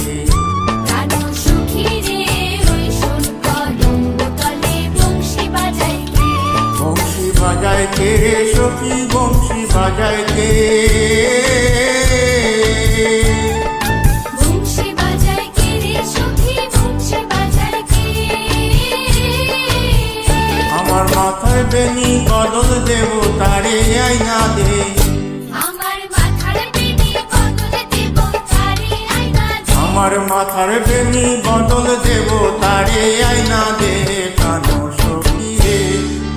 রে। প্রাণ সুখী রে ওই শোন কদম্ব তলে বংশী বাজায় কে? বংশী বাজায় কে রে সখী বংশী বাজায় কে? বংশী বাজায় কে রে সখী বংশী বাজায় কে? আমার মাথায় বেনি বদল দেব তারে আইনা দে। আমার মাথার বেনি বদল দেব তারে আইনা দে। আমার মাথার বেনি বদল দেব তারে আইনা দে। প্রাণ সখী রে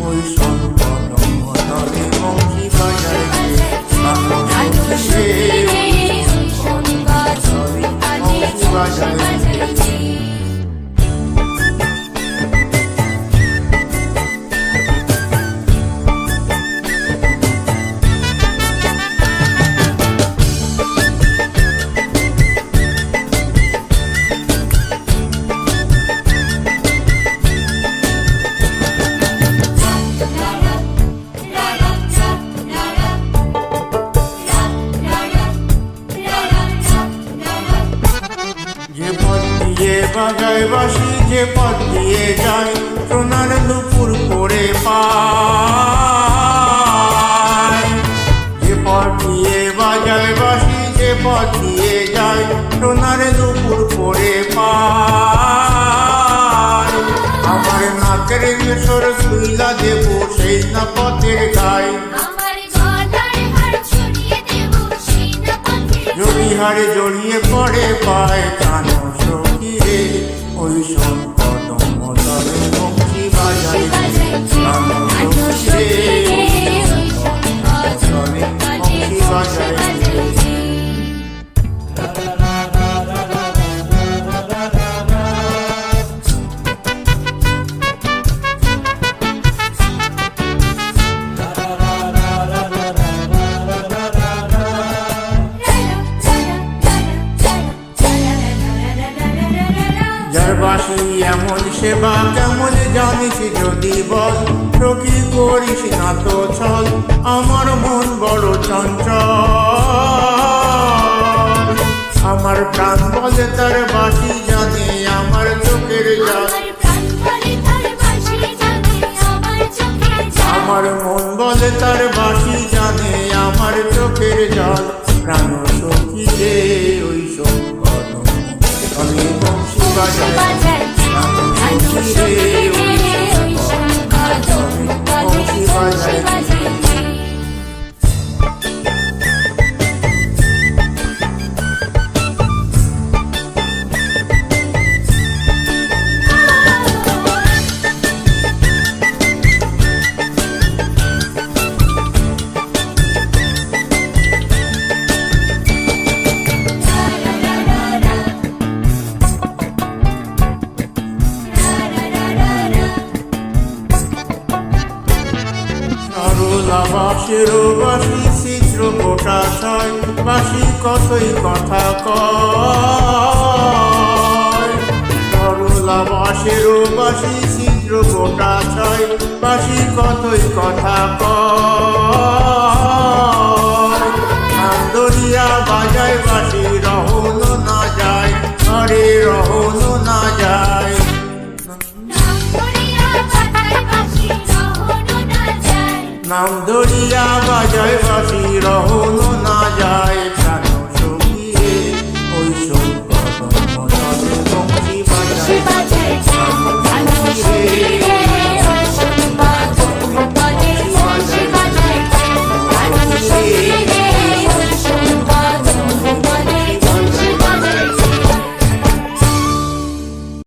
ওই শোন কদম্ব তলে বংশী বাজায় কে? প্রাণ প্রাণ সখী সুখী রে রে ওই শোন কদম্ব তলে বংশী বাজায় কে? যে পথ দিয়ে বাজায় বাঁশি যে পথ দিয়ে যায় সোনার দুপুর করে পায়। যে পথ দিয়ে বাজায় বাঁশি যে পথ দিয়ে যায় সোনার দুপুর করে পায়। আমার নাকের মেশর শুইলা দেব সেই না পথের গায়। আমার গলার হার ছড়িয়ে দেব সেই না পথের গায়। জড়িহারে জড়িয়ে পড়ে পায়। প্রাণ সখী রে ওই শোন কদম্ব তলে বংশী বাজায় কে? প্রাণ সখী রে ওই শোন কদম্ব তলে বংশী বাজায় কে? যার বাঁশি এমন সেবা কেমন জানিস যদি বল। সখী করিস না তো ছল আমার মন বড় চঞ্চল। আমার প্রাণ বলে তার বাঁশি জানে আমার চোখের জল। আমার প্রাণ বলে তার বাঁশি জানে আমার চোখের জল। আমার মন বলে তার বাঁশি জানে আমার চোখের জল। প্রাণ সখী রে ওই শোন কদম্ব তলে বংশী বাজায় কে? প্রাণ সখী রে ওই শোন কদম্ব তলে বংশী বাজায় কে? সরলা বাঁশের বাঁশি চিত্র গোটা ছয় বাঁশি কতই কথা কয়। সরলা বাঁশের বাঁশি চিত্র গোটা ছয় বাঁশি কতই কথা কয়। নাম দরিয়া বাজায় বাঁশি রহলো না যায় ঘরে রহলো না যায়। নাম দরিয়া বাজায় বাঁশি রহলো না যায়। প্রাণ সখী রে ওই শোন কদম্ব তলে বংশী বাজায় কে? প্রাণ সখী রে